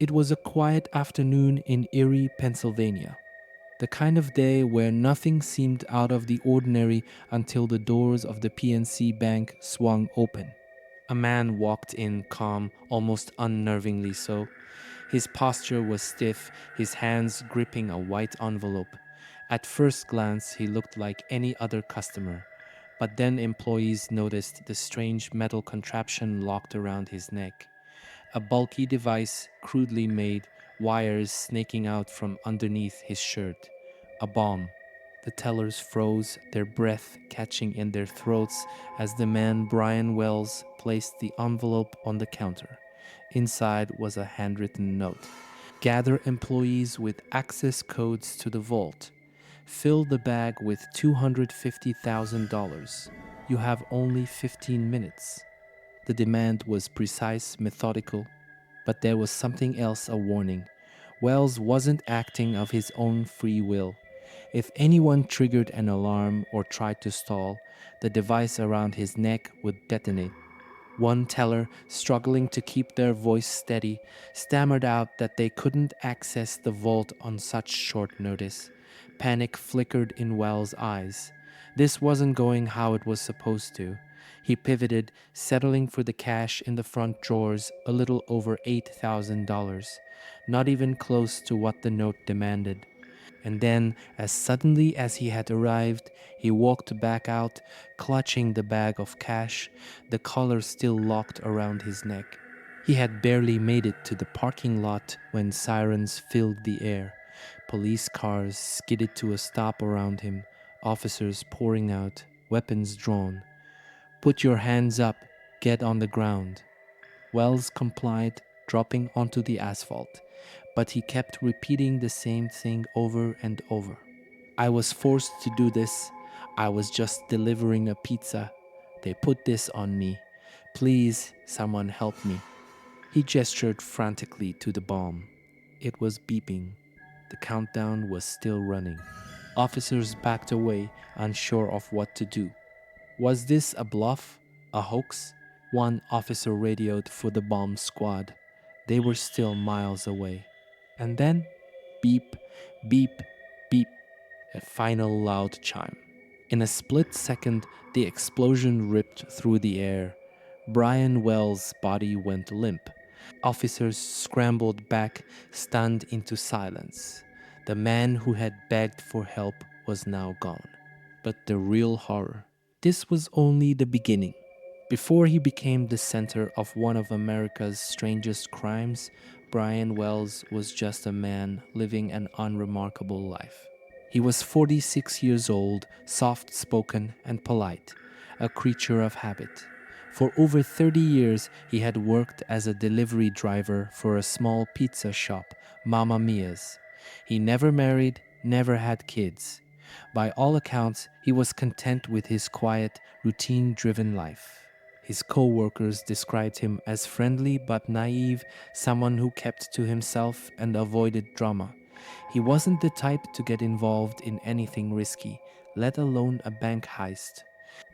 It was a quiet afternoon in Erie, Pennsylvania. The kind of day where nothing seemed out of the ordinary until the doors of the PNC Bank swung open. A man walked in calm, almost unnervingly so. His posture was stiff, his hands gripping a white envelope. At first glance, he looked like any other customer, but then employees noticed the strange metal contraption locked around his neck. A bulky device, crudely made, wires snaking out from underneath his shirt. A bomb. The tellers froze, their breath catching in their throats as the man Brian Wells placed the envelope on the counter. Inside was a handwritten note. Gather employees with access codes to the vault. Fill the bag with $250,000. You have only 15 minutes. The demand was precise, methodical, but there was something else, a warning. Wells wasn't acting of his own free will. If anyone triggered an alarm or tried to stall, the device around his neck would detonate. One teller, struggling to keep their voice steady, stammered out that they couldn't access the vault on such short notice. Panic flickered in Wells' eyes. This wasn't going how it was supposed to. He pivoted, settling for the cash in the front drawers, a little over $8,000, not even close to what the note demanded. And then, as suddenly as he had arrived, he walked back out, clutching the bag of cash, the collar still locked around his neck. He had barely made it to the parking lot when sirens filled the air. Police cars skidded to a stop around him, officers pouring out, weapons drawn. "Put your hands up, get on the ground." Wells complied, dropping onto the asphalt, but he kept repeating the same thing over and over. "I was forced to do this. I was just delivering a pizza. They put this on me. Please, someone help me." He gestured frantically to the bomb. It was beeping. The countdown was still running. Officers backed away, unsure of what to do. Was this a bluff? A hoax? One officer radioed for the bomb squad. They were still miles away. And then, beep, beep, beep, a final loud chime. In a split second, the explosion ripped through the air. Brian Wells' body went limp. Officers scrambled back, stunned into silence. The man who had begged for help was now gone. But the real horror. This was only the beginning. Before he became the center of one of America's strangest crimes, Brian Wells was just a man living an unremarkable life. He was 46 years old, soft-spoken and polite, a creature of habit. For over 30 years, he had worked as a delivery driver for a small pizza shop, Mamma Mia's. He never married, never had kids. By all accounts, he was content with his quiet, routine-driven life. His co-workers described him as friendly but naive, someone who kept to himself and avoided drama. He wasn't the type to get involved in anything risky, let alone a bank heist.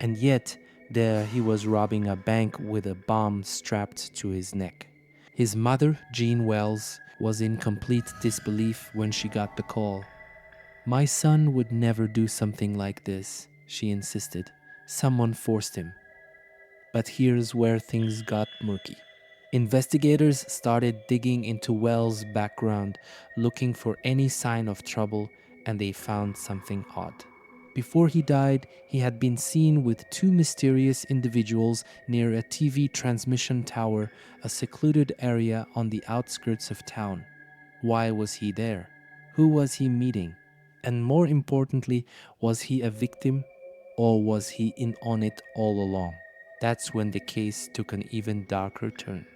And yet, there he was robbing a bank with a bomb strapped to his neck. His mother, Jean Wells, was in complete disbelief when she got the call. "My son would never do something like this," she insisted. "Someone forced him." But here's where things got murky. Investigators started digging into Wells' background, looking for any sign of trouble, and they found something odd. Before he died, he had been seen with two mysterious individuals near a TV transmission tower, a secluded area on the outskirts of town. Why was he there? Who was he meeting? And more importantly, was he a victim or was he in on it all along? That's when the case took an even darker turn.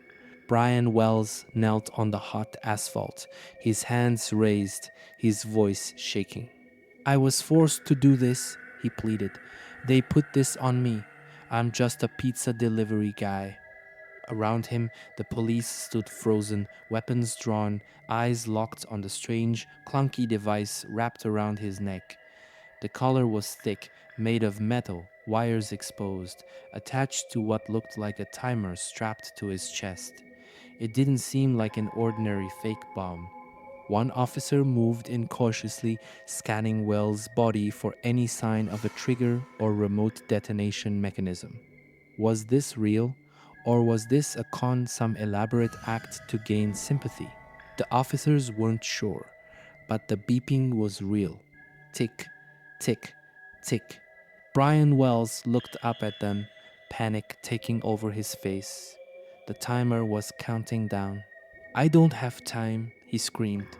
Brian Wells knelt on the hot asphalt, his hands raised, his voice shaking. "I was forced to do this," he pleaded. "They put this on me. I'm just a pizza delivery guy." Around him, the police stood frozen, weapons drawn, eyes locked on the strange, clunky device wrapped around his neck. The collar was thick, made of metal, wires exposed, attached to what looked like a timer strapped to his chest. It didn't seem like an ordinary fake bomb. One officer moved in cautiously, scanning Wells' body for any sign of a trigger or remote detonation mechanism. Was this real, or was this a con, some elaborate act to gain sympathy? The officers weren't sure, but the beeping was real. Tick, tick, tick. Brian Wells looked up at them, panic taking over his face. The timer was counting down. I don't have time, he screamed.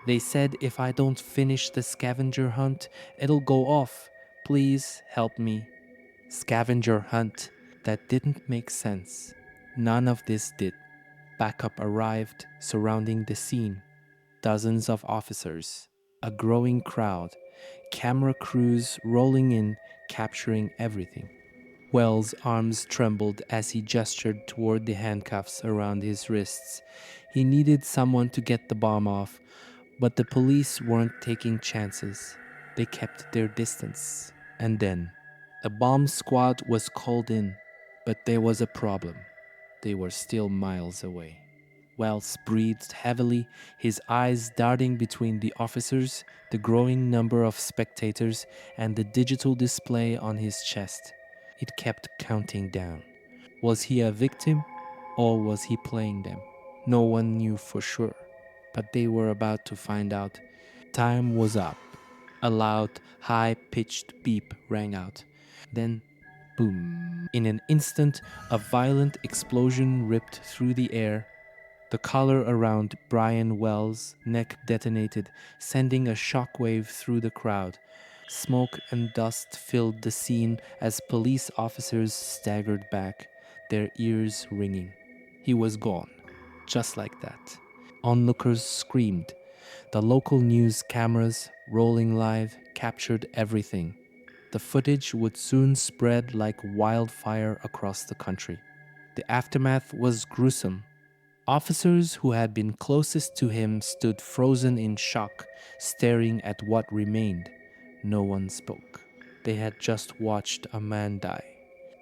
They said if I don't finish the scavenger hunt, it'll go off. Please help me. Scavenger hunt. That didn't make sense. None of this did. Backup arrived, surrounding the scene. Dozens of officers, a growing crowd, camera crews rolling in, capturing everything. Wells' arms trembled as he gestured toward the handcuffs around his wrists. He needed someone to get the bomb off, but the police weren't taking chances. They kept their distance. And then, a bomb squad was called in, but there was a problem. They were still miles away. Wells breathed heavily, his eyes darting between the officers, the growing number of spectators, and the digital display on his chest. It kept counting down. Was he a victim, or was he playing them? No one knew for sure, but they were about to find out. Time was up. A loud, high-pitched beep rang out. Then, boom. In an instant, a violent explosion ripped through the air. The collar around Brian Wells' neck detonated, sending a shockwave through the crowd. Smoke and dust filled the scene as police officers staggered back, their ears ringing. He was gone, just like that. Onlookers screamed. The local news cameras, rolling live, captured everything. The footage would soon spread like wildfire across the country. The aftermath was gruesome. Officers who had been closest to him stood frozen in shock, staring at what remained. No one spoke. They had just watched a man die.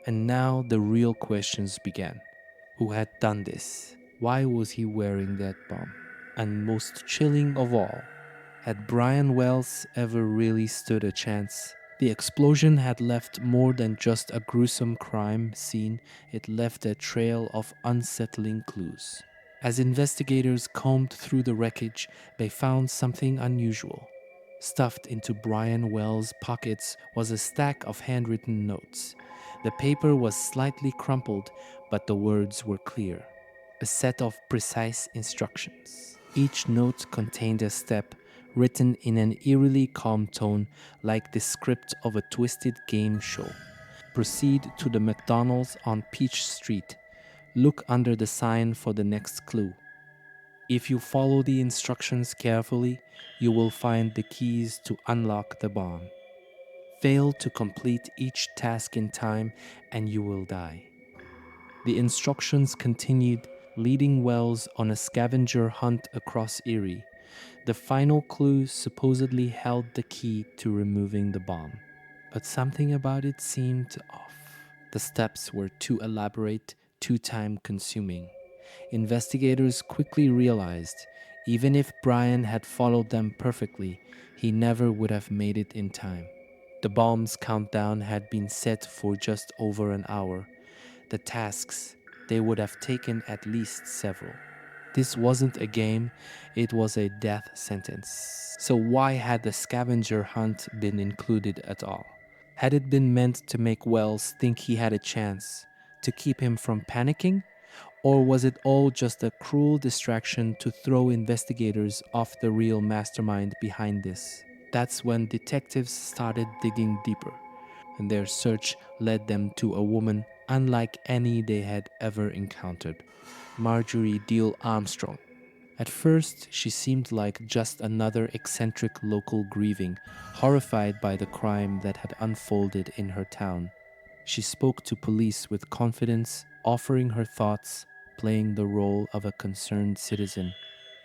And now the real questions began. Who had done this? Why was he wearing that bomb? And most chilling of all, had Brian Wells ever really stood a chance? The explosion had left more than just a gruesome crime scene, it left a trail of unsettling clues. As investigators combed through the wreckage, they found something unusual. Stuffed into Brian Wells' pockets was a stack of handwritten notes. The paper was slightly crumpled, but the words were clear. A set of precise instructions. Each note contained a step, written in an eerily calm tone, like the script of a twisted game show. Proceed to the McDonald's on Peach Street. Look under the sign for the next clue. If you follow the instructions carefully, you will find the keys to unlock the bomb. Fail to complete each task in time and you will die. The instructions continued, leading Wells on a scavenger hunt across Erie. The final clue supposedly held the key to removing the bomb. But something about it seemed off. The steps were too elaborate, too time-consuming. Investigators quickly realized, even if Brian had followed them perfectly, he never would have made it in time. The bomb's countdown had been set for just over an hour. The tasks, they would have taken at least several. This wasn't a game, it was a death sentence. So why had the scavenger hunt been included at all? Had it been meant to make Wells think he had a chance, to keep him from panicking? Or was it all just a cruel distraction to throw investigators off the real mastermind behind this? That's when detectives started digging deeper, and their search led them to a woman unlike any they had ever encountered, Marjorie Deal Armstrong. At first, she seemed like just another eccentric local grieving, horrified by the crime that had unfolded in her town. She spoke to police with confidence, offering her thoughts, playing the role of a concerned citizen.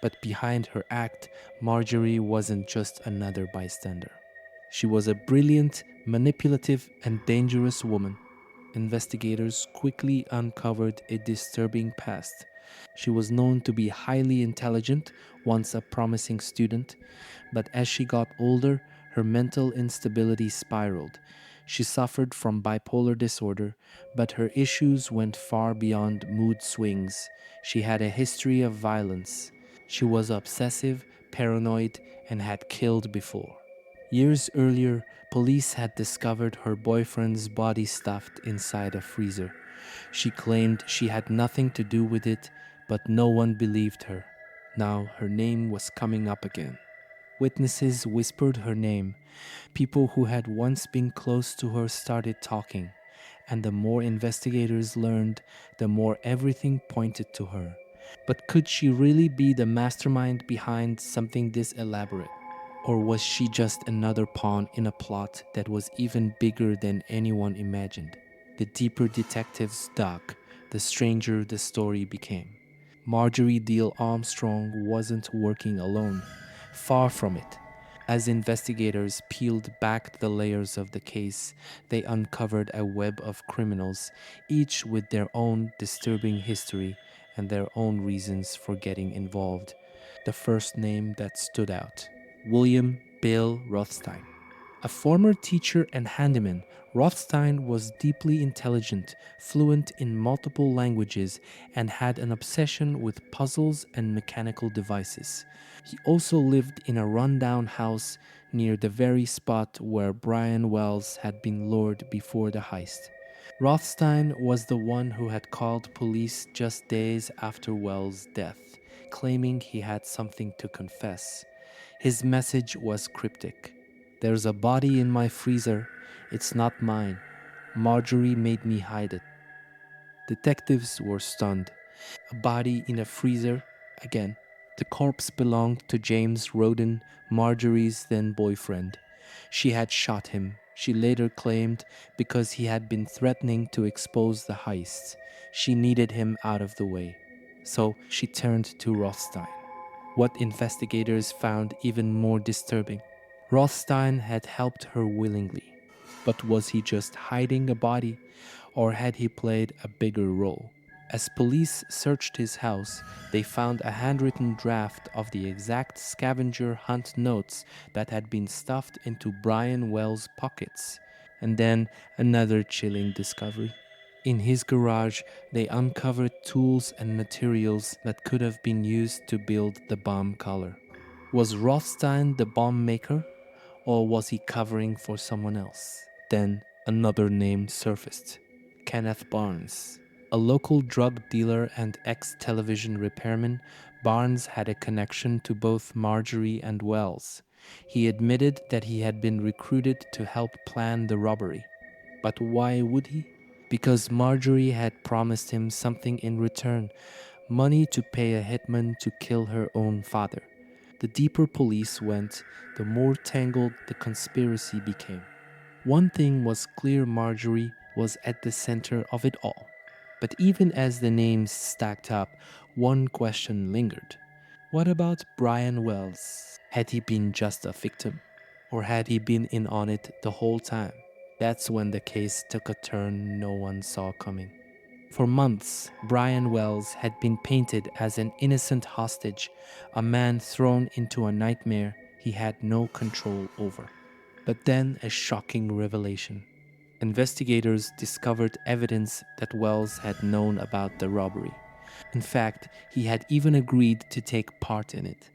But behind her act, Marjorie wasn't just another bystander. She was a brilliant, manipulative, and dangerous woman. Investigators quickly uncovered a disturbing past. She was known to be highly intelligent, once a promising student, but as she got older, her mental instability spiraled. She suffered from bipolar disorder, but her issues went far beyond mood swings. She had a history of violence. She was obsessive, paranoid, and had killed before. Years earlier, police had discovered her boyfriend's body stuffed inside a freezer. She claimed she had nothing to do with it, but no one believed her. Now her name was coming up again. Witnesses whispered her name. People who had once been close to her started talking. And the more investigators learned, the more everything pointed to her. But could she really be the mastermind behind something this elaborate? Or was she just another pawn in a plot that was even bigger than anyone imagined? The deeper detectives dug, the stranger the story became. Marjorie Deal Armstrong wasn't working alone. Far from it. As investigators peeled back the layers of the case, they uncovered a web of criminals, each with their own disturbing history and their own reasons for getting involved. The first name that stood out: William Bill Rothstein. A former teacher and handyman, Rothstein was deeply intelligent, fluent in multiple languages, and had an obsession with puzzles and mechanical devices. He also lived in a rundown house near the very spot where Brian Wells had been lured before the heist. Rothstein was the one who had called police just days after Wells' death, claiming he had something to confess. His message was cryptic. "There's a body in my freezer. It's not mine. Marjorie made me hide it." Detectives were stunned. A body in a freezer? Again. The corpse belonged to James Roden, Marjorie's then boyfriend. She had shot him, she later claimed, because he had been threatening to expose the heist. She needed him out of the way. So she turned to Rothstein. What investigators found even more disturbing: Rothstein had helped her willingly. But was he just hiding a body, or had he played a bigger role? As police searched his house, they found a handwritten draft of the exact scavenger hunt notes that had been stuffed into Brian Wells' pockets. And then another chilling discovery. In his garage, they uncovered tools and materials that could have been used to build the bomb collar. Was Rothstein the bomb maker, or was he covering for someone else? Then another name surfaced: Kenneth Barnes. A local drug dealer and ex-television repairman, Barnes had a connection to both Marjorie and Wells. He admitted that he had been recruited to help plan the robbery. But why would he? Because Marjorie had promised him something in return: money to pay a hitman to kill her own father. The deeper police went, the more tangled the conspiracy became. One thing was clear: Marjorie was at the center of it all. But even as the names stacked up, one question lingered. What about Brian Wells? Had he been just a victim? Or had he been in on it the whole time? That's when the case took a turn no one saw coming. For months, Brian Wells had been painted as an innocent hostage, a man thrown into a nightmare he had no control over. But then a shocking revelation. Investigators discovered evidence that Wells had known about the robbery. In fact, he had even agreed to take part in it.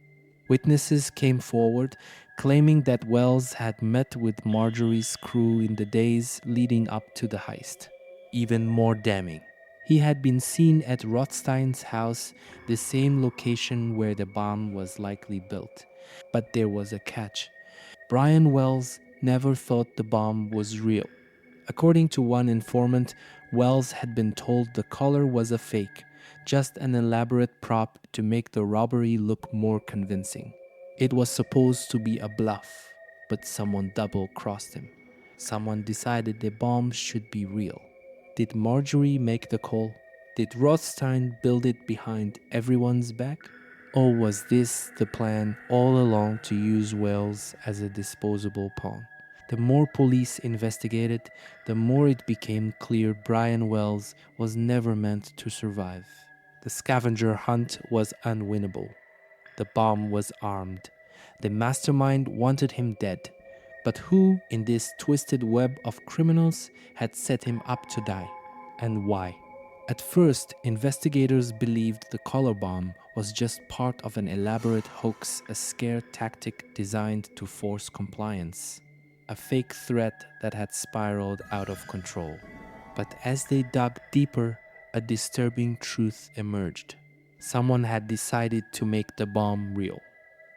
Witnesses came forward claiming that Wells had met with Marjorie's crew in the days leading up to the heist. Even more damning: he had been seen at Rothstein's house, the same location where the bomb was likely built. But there was a catch. Brian Wells never thought the bomb was real. According to one informant, Wells had been told the collar was a fake, just an elaborate prop to make the robbery look more convincing. It was supposed to be a bluff, but someone double-crossed him. Someone decided the bomb should be real. Did Marjorie make the call? Did Rothstein build it behind everyone's back? Or was this the plan all along, to use Wells as a disposable pawn? The more police investigated, the more it became clear Brian Wells was never meant to survive. The scavenger hunt was unwinnable. The bomb was armed. The mastermind wanted him dead. But who in this twisted web of criminals had set him up to die? And why? At first, investigators believed the collar bomb was just part of an elaborate hoax, a scare tactic designed to force compliance, a fake threat that had spiraled out of control. But as they dug deeper, a disturbing truth emerged. Someone had decided to make the bomb real.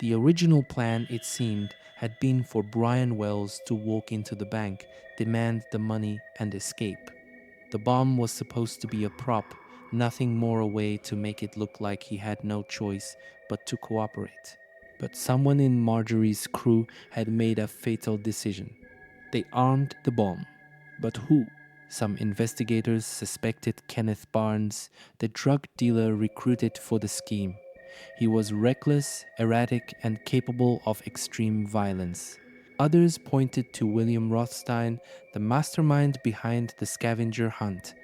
The original plan, it seemed, had been for Brian Wells to walk into the bank, demand the money, and escape. The bomb was supposed to be a prop, nothing more a way to make it look like he had no choice but to cooperate. But someone in Marjorie's crew had made a fatal decision. They armed the bomb. But who? Some investigators suspected Kenneth Barnes, the drug dealer recruited for the scheme. He was reckless, erratic, and capable of extreme violence. Others pointed to William Rothstein, the mastermind behind the scavenger hunt,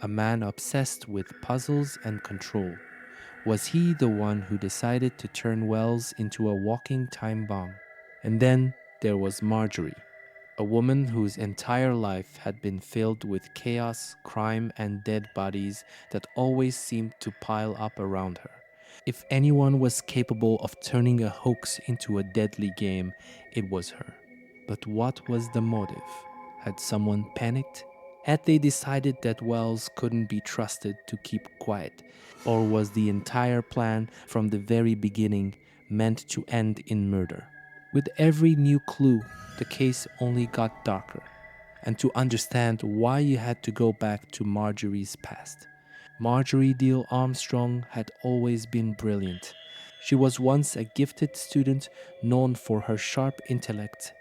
a man obsessed with puzzles and control. Was he the one who decided to turn Wells into a walking time bomb? And then there was Marjorie, a woman whose entire life had been filled with chaos, crime, and dead bodies that always seemed to pile up around her. If anyone was capable of turning a hoax into a deadly game, it was her. But what was the motive? Had someone panicked? Had they decided that Wells couldn't be trusted to keep quiet? Or was the entire plan from the very beginning meant to end in murder? With every new clue, the case only got darker. And to understand why you had to go back to Marjorie's past. Marjorie Deal Armstrong had always been brilliant. She was once a gifted student known for her sharp intellect,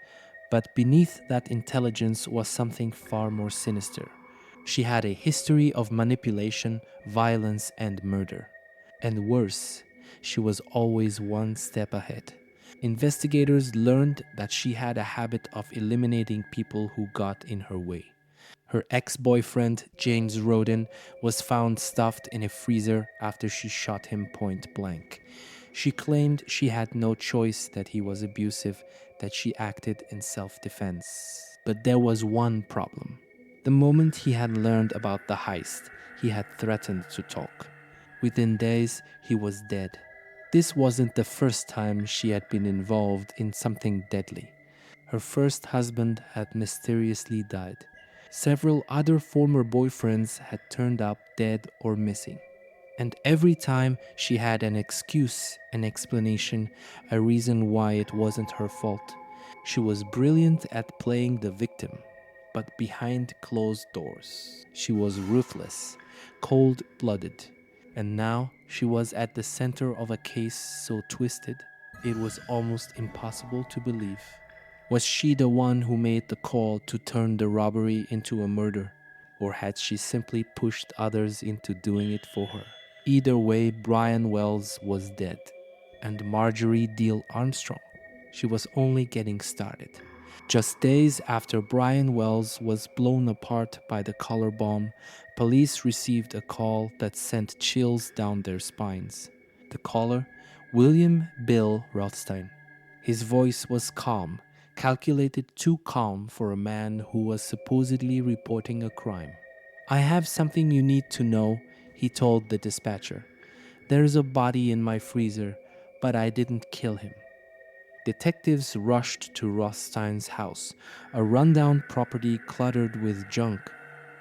but beneath that intelligence was something far more sinister. She had a history of manipulation, violence, and murder. And worse, she was always one step ahead. Investigators learned that she had a habit of eliminating people who got in her way. Her ex-boyfriend, James Roden, was found stuffed in a freezer after she shot him point blank. She claimed she had no choice, that he was abusive, that she acted in self-defense. But there was one problem. The moment he had learned about the heist, he had threatened to talk. Within days, he was dead. This wasn't the first time she had been involved in something deadly. Her first husband had mysteriously died. Several other former boyfriends had turned up dead or missing. And every time she had an excuse, an explanation, a reason why it wasn't her fault. She was brilliant at playing the victim, but behind closed doors. She was ruthless, cold-blooded, and now she was at the center of a case so twisted it was almost impossible to believe. Was she the one who made the call to turn the robbery into a murder? Or had she simply pushed others into doing it for her? Either way, Brian Wells was dead. And Marjorie Deal Armstrong, she was only getting started. Just days after Brian Wells was blown apart by the collar bomb, police received a call that sent chills down their spines. The caller, William Bill Rothstein. His voice was calm, calculated too calm for a man who was supposedly reporting a crime. "I have something you need to know," he told the dispatcher. "There's a body in my freezer, but I didn't kill him." Detectives rushed to Rothstein's house, a rundown property cluttered with junk,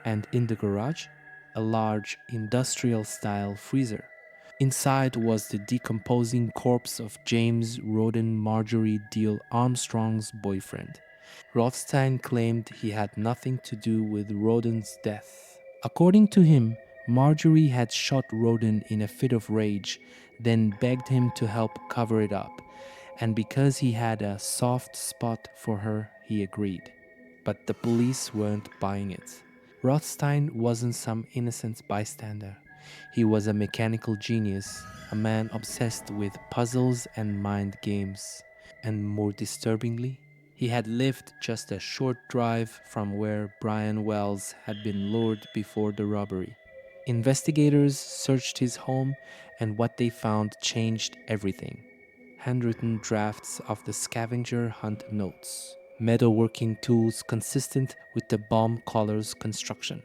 and in the garage, a large industrial-style freezer. Inside was the decomposing corpse of James Roden Marjorie Deal Armstrong's boyfriend. Rothstein claimed he had nothing to do with Roden's death. According to him, Marjorie had shot Roden in a fit of rage, then begged him to help cover it up, and because he had a soft spot for her, he agreed. But the police weren't buying it. Rothstein wasn't some innocent bystander. He was a mechanical genius, a man obsessed with puzzles and mind games. And more disturbingly, he had lived just a short drive from where Brian Wells had been lured before the robbery. Investigators searched his home, and what they found changed everything. Handwritten drafts of the scavenger hunt notes, metalworking tools consistent with the bomb collar's construction,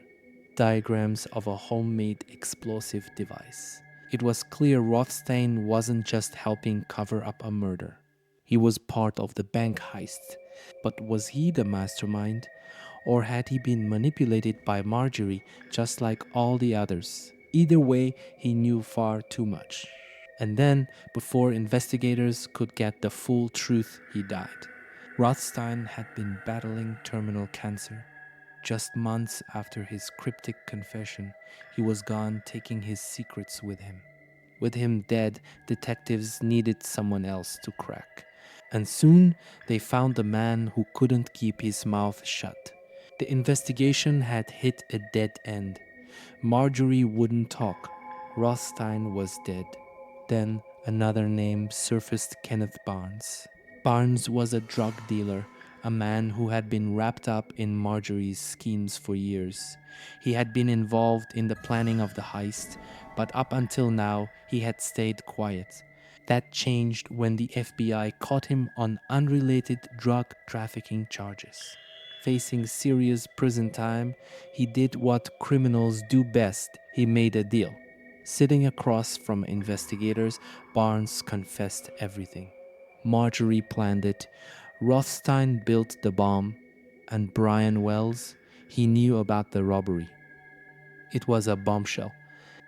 diagrams of a homemade explosive device. It was clear Rothstein wasn't just helping cover up a murder. He was part of the bank heist. But was he the mastermind? Or had he been manipulated by Marjorie just like all the others? Either way, he knew far too much. And then, before investigators could get the full truth, he died. Rothstein had been battling terminal cancer. Just months after his cryptic confession, he was gone, taking his secrets with him. With him dead, detectives needed someone else to crack. And soon they found the man who couldn't keep his mouth shut. The investigation had hit a dead end. Marjorie wouldn't talk. Rothstein was dead. Then another name surfaced: Kenneth Barnes. Barnes was a drug dealer, a man who had been wrapped up in Marjorie's schemes for years. He had been involved in the planning of the heist, but up until now, he had stayed quiet. That changed when the FBI caught him on unrelated drug trafficking charges. Facing serious prison time, he did what criminals do best: he made a deal. Sitting across from investigators, Barnes confessed everything. Marjorie planned it, Rothstein built the bomb, and Brian Wells, he knew about the robbery. It was a bombshell.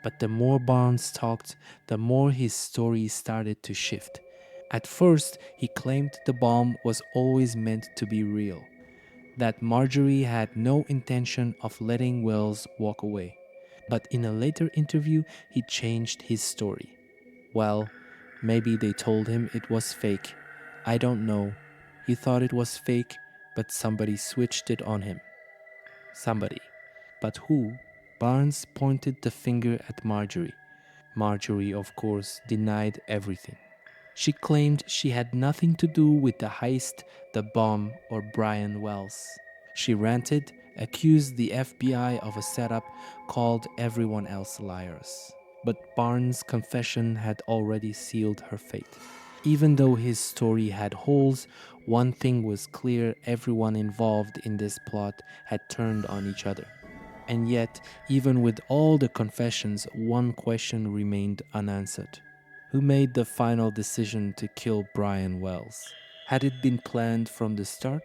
But the more Barnes talked, the more his story started to shift. At first, he claimed the bomb was always meant to be real, that Marjorie had no intention of letting Wells walk away. But in a later interview, he changed his story. Well, maybe they told him it was fake. I don't know. He thought it was fake, but somebody switched it on him. Somebody. But who? Barnes pointed the finger at Marjorie. Marjorie, of course, denied everything. She claimed she had nothing to do with the heist, the bomb, or Brian Wells. She ranted, accused the FBI of a setup, called everyone else liars. But Barnes' confession had already sealed her fate. Even though his story had holes, one thing was clear: everyone involved in this plot had turned on each other. And yet, even with all the confessions, one question remained unanswered. Who made the final decision to kill Brian Wells? Had it been planned from the start?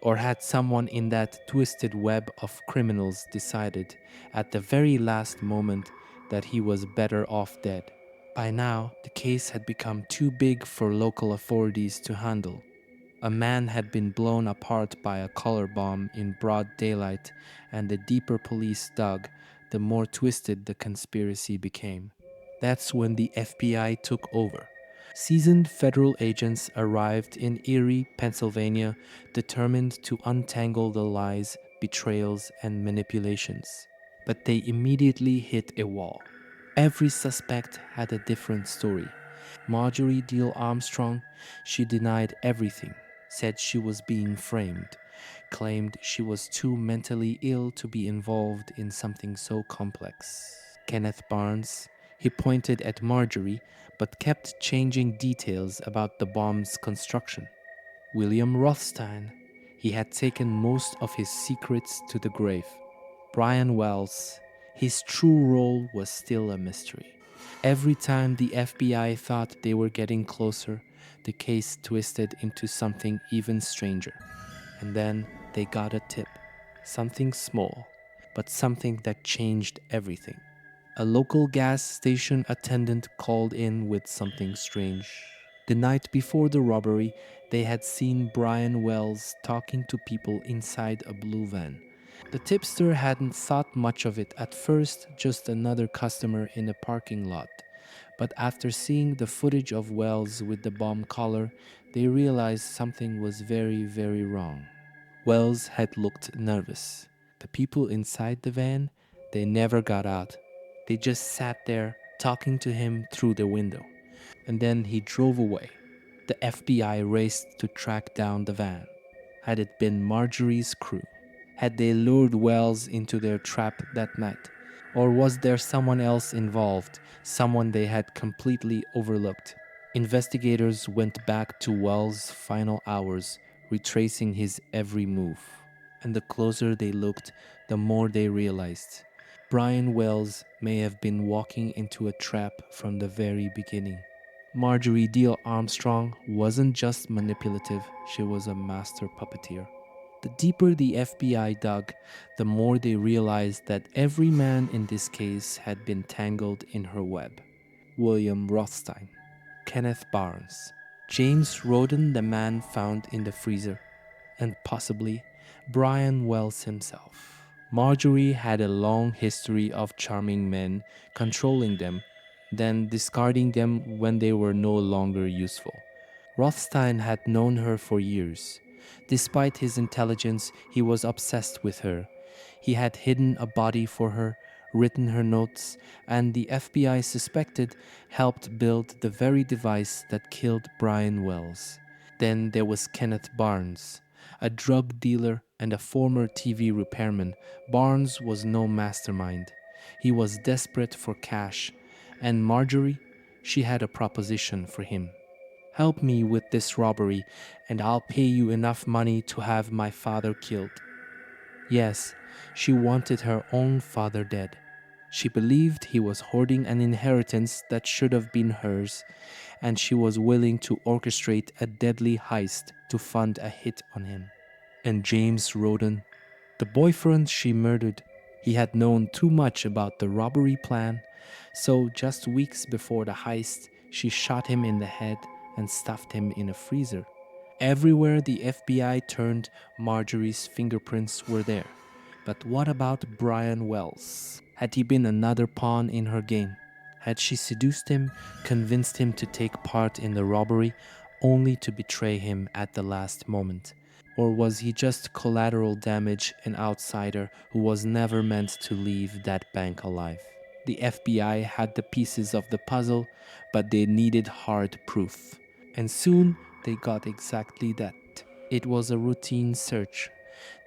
Or had someone in that twisted web of criminals decided at the very last moment that he was better off dead? By now, the case had become too big for local authorities to handle. A man had been blown apart by a color bomb in broad daylight, and the deeper police dug, the more twisted the conspiracy became. That's when the FBI took over. Seasoned federal agents arrived in Erie, Pennsylvania, determined to untangle the lies, betrayals, and manipulations. But they immediately hit a wall. Every suspect had a different story. Marjorie Deal Armstrong, she denied everything, said she was being framed, claimed she was too mentally ill to be involved in something so complex. Kenneth Barnes, he pointed at Marjorie but kept changing details about the bomb's construction. William Rothstein, he had taken most of his secrets to the grave. Brian Wells, his true role was still a mystery. Every time the FBI thought they were getting closer, the case twisted into something even stranger. And then they got a tip. Something small, but something that changed everything. A local gas station attendant called in with something strange. The night before the robbery, they had seen Brian Wells talking to people inside a blue van. The tipster hadn't thought much of it at first, just another customer in a parking lot. But after seeing the footage of Wells with the bomb collar, they realized something was very, very wrong. Wells had looked nervous. The people inside the van, they never got out. They just sat there talking to him through the window. And then he drove away. The FBI raced to track down the van. Had it been Marjorie's crew? Had they lured Wells into their trap that night? Or was there someone else involved, someone they had completely overlooked? Investigators went back to Wells' final hours, retracing his every move. And the closer they looked, the more they realized. Brian Wells may have been walking into a trap from the very beginning. Marjorie Deal Armstrong wasn't just manipulative, she was a master puppeteer. The deeper the FBI dug, the more they realized that every man in this case had been tangled in her web. William Rothstein, Kenneth Barnes, James Roden, the man found in the freezer, and possibly Brian Wells himself. Marjorie had a long history of charming men, controlling them, then discarding them when they were no longer useful. Rothstein had known her for years. Despite his intelligence, he was obsessed with her. He had hidden a body for her, written her notes, and the FBI suspected helped build the very device that killed Brian Wells. Then there was Kenneth Barnes, a drug dealer and a former TV repairman. Barnes was no mastermind. He was desperate for cash, and Marjorie, she had a proposition for him. Help me with this robbery, and I'll pay you enough money to have my father killed. Yes, she wanted her own father dead. She believed he was hoarding an inheritance that should have been hers, and she was willing to orchestrate a deadly heist to fund a hit on him. And James Roden, the boyfriend she murdered, he had known too much about the robbery plan, so just weeks before the heist, she shot him in the head and stuffed him in a freezer. Everywhere the FBI turned, Marjorie's fingerprints were there. But what about Brian Wells? Had he been another pawn in her game? Had she seduced him, convinced him to take part in the robbery, only to betray him at the last moment? Or was he just collateral damage, an outsider who was never meant to leave that bank alive? The FBI had the pieces of the puzzle, but they needed hard proof. And soon they got exactly that. It was a routine search.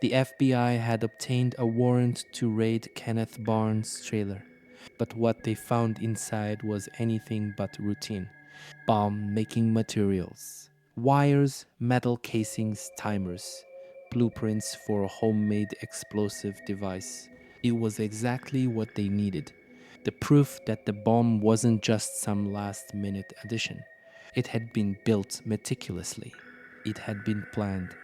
The FBI had obtained a warrant to raid Kenneth Barnes' trailer, but what they found inside was anything but routine. Bomb-making materials, wires, metal casings, timers, blueprints for a homemade explosive device. It was exactly what they needed. The proof that the bomb wasn't just some last-minute addition. It had been built meticulously. It had been planned.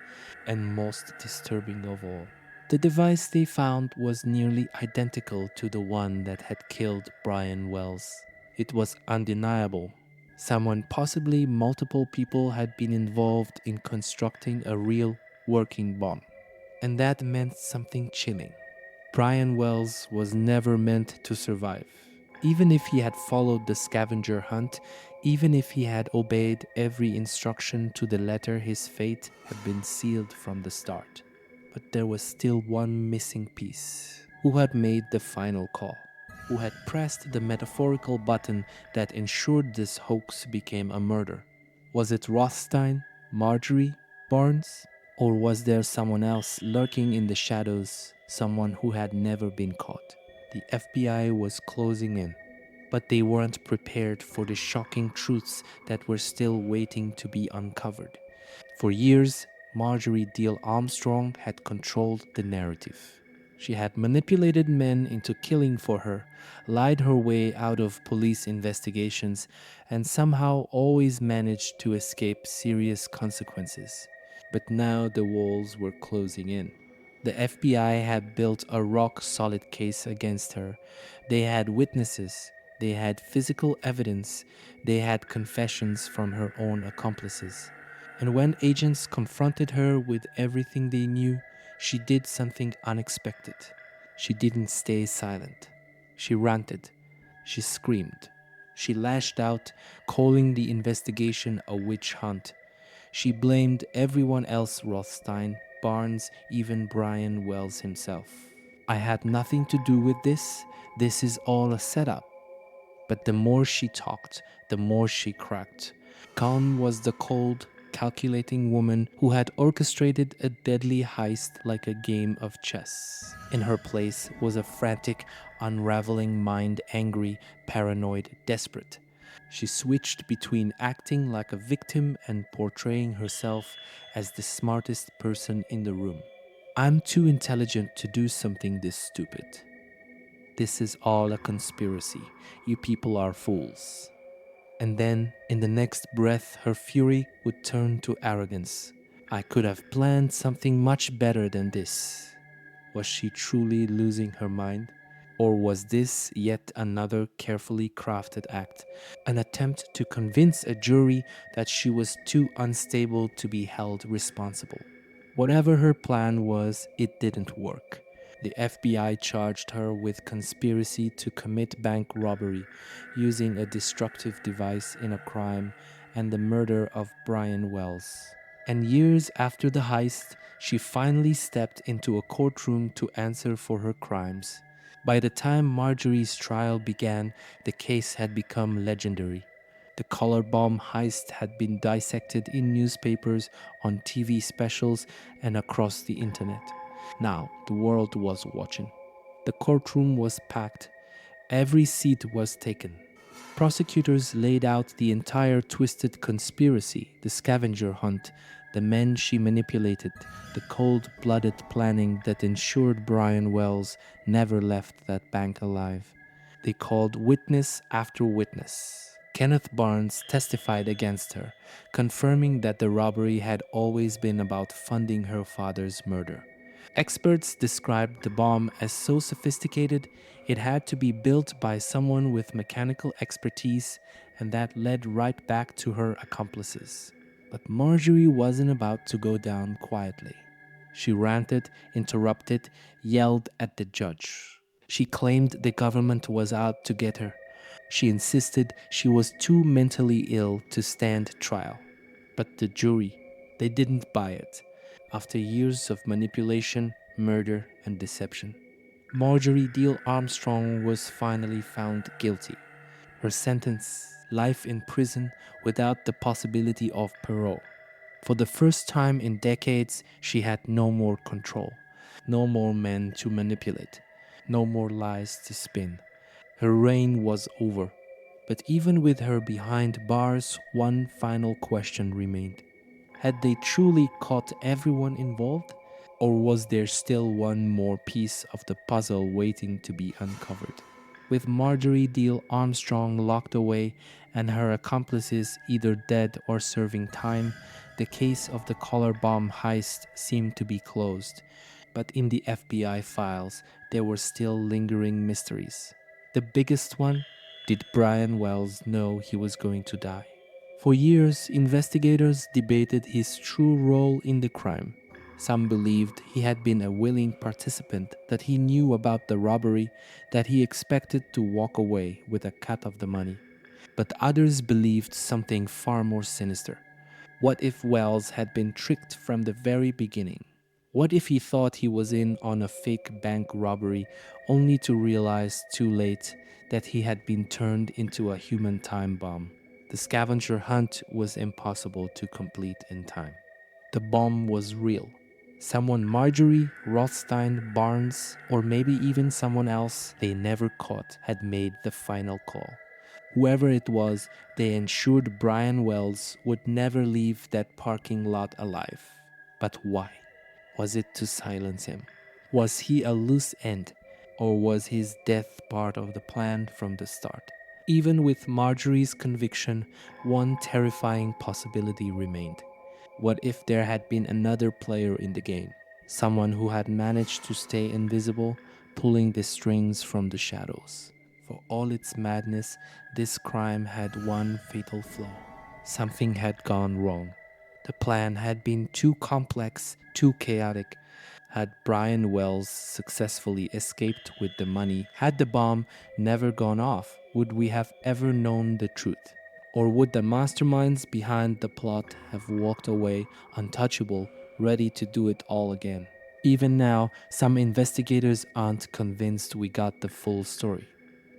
And most disturbing of all, the device they found was nearly identical to the one that had killed Brian Wells. It was undeniable. Someone, possibly multiple people, had been involved in constructing a real working bomb. And that meant something chilling. Brian Wells was never meant to survive. Even if he had followed the scavenger hunt, even if he had obeyed every instruction to the letter, his fate had been sealed from the start. But there was still one missing piece. Who had made the final call? Who had pressed the metaphorical button that ensured this hoax became a murder? Was it Rothstein, Marjorie, Barnes? Or was there someone else lurking in the shadows, someone who had never been caught? The FBI was closing in, but they weren't prepared for the shocking truths that were still waiting to be uncovered. For years, Marjorie Deal Armstrong had controlled the narrative. She had manipulated men into killing for her, lied her way out of police investigations, and somehow always managed to escape serious consequences. But now the walls were closing in. The FBI had built a rock-solid case against her. They had witnesses, they had physical evidence, they had confessions from her own accomplices. And when agents confronted her with everything they knew, she did something unexpected. She didn't stay silent. She ranted. She screamed. She lashed out, calling the investigation a witch hunt. She blamed everyone else, Rothstein, Barnes, even Brian Wells himself. I had nothing to do with this. This is all a setup. But the more she talked, the more she cracked. Gone was the cold, calculating woman who had orchestrated a deadly heist like a game of chess. In her place was a frantic, unraveling mind, angry, paranoid, desperate. She switched between acting like a victim and portraying herself as the smartest person in the room. I'm too intelligent to do something this stupid. This is all a conspiracy. You people are fools. And then, in the next breath, her fury would turn to arrogance. I could have planned something much better than this. Was she truly losing her mind? Or was this yet another carefully crafted act, an attempt to convince a jury that she was too unstable to be held responsible? Whatever her plan was, it didn't work. The FBI charged her with conspiracy to commit bank robbery using a destructive device in a crime and the murder of Brian Wells. And years after the heist, she finally stepped into a courtroom to answer for her crimes. By the time Marjorie's trial began, the case had become legendary. The color bomb heist had been dissected in newspapers, on TV specials, and across the internet. Now, the world was watching. The courtroom was packed. Every seat was taken. Prosecutors laid out the entire twisted conspiracy, the scavenger hunt, the men she manipulated, the cold blooded planning that ensured Brian Wells never left that bank alive. They called witness after witness. Kenneth Barnes testified against her, confirming that the robbery had always been about funding her father's murder. Experts described the bomb as so sophisticated it had to be built by someone with mechanical expertise, and that led right back to her accomplices. But Marjorie wasn't about to go down quietly. She ranted, interrupted, yelled at the judge. She claimed the government was out to get her. She insisted she was too mentally ill to stand trial. But the jury, they didn't buy it. After years of manipulation, murder, and deception, Marjorie Deal Armstrong was finally found guilty. Her sentence, life in prison without the possibility of parole. For the first time in decades, she had no more control, no more men to manipulate, no more lies to spin. Her reign was over. But even with her behind bars, one final question remained. Had they truly caught everyone involved? Or was there still one more piece of the puzzle waiting to be uncovered? With Marjorie Deal Armstrong locked away and her accomplices either dead or serving time, the case of the collar bomb heist seemed to be closed. But in the FBI files, there were still lingering mysteries. The biggest one, did Brian Wells know he was going to die? For years, investigators debated his true role in the crime. Some believed he had been a willing participant, that he knew about the robbery, that he expected to walk away with a cut of the money. But others believed something far more sinister. What if Wells had been tricked from the very beginning? What if he thought he was in on a fake bank robbery only to realize too late that he had been turned into a human time bomb? The scavenger hunt was impossible to complete in time. The bomb was real. Someone Marjorie, Rothstein, Barnes, or maybe even someone else they never caught had made the final call. Whoever it was, they ensured Brian Wells would never leave that parking lot alive. But why? Was it to silence him? Was he a loose end, or was his death part of the plan from the start? Even with Marjorie's conviction, one terrifying possibility remained. What if there had been another player in the game? Someone who had managed to stay invisible, pulling the strings from the shadows. For all its madness, this crime had one fatal flaw. Something had gone wrong. The plan had been too complex, too chaotic. Had Brian Wells successfully escaped with the money, had the bomb never gone off, would we have ever known the truth? Or would the masterminds behind the plot have walked away untouchable, ready to do it all again? Even now, some investigators aren't convinced we got the full story.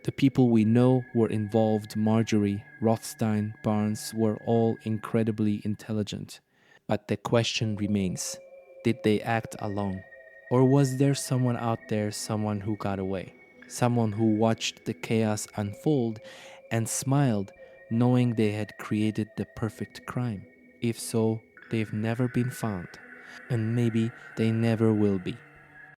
The people we know were involved, Marjorie, Rothstein, Barnes, were all incredibly intelligent. But the question remains, did they act alone? Or was there someone out there, someone who got away? Someone who watched the chaos unfold and smiled, knowing they had created the perfect crime. If so, they've never been found. And maybe they never will be.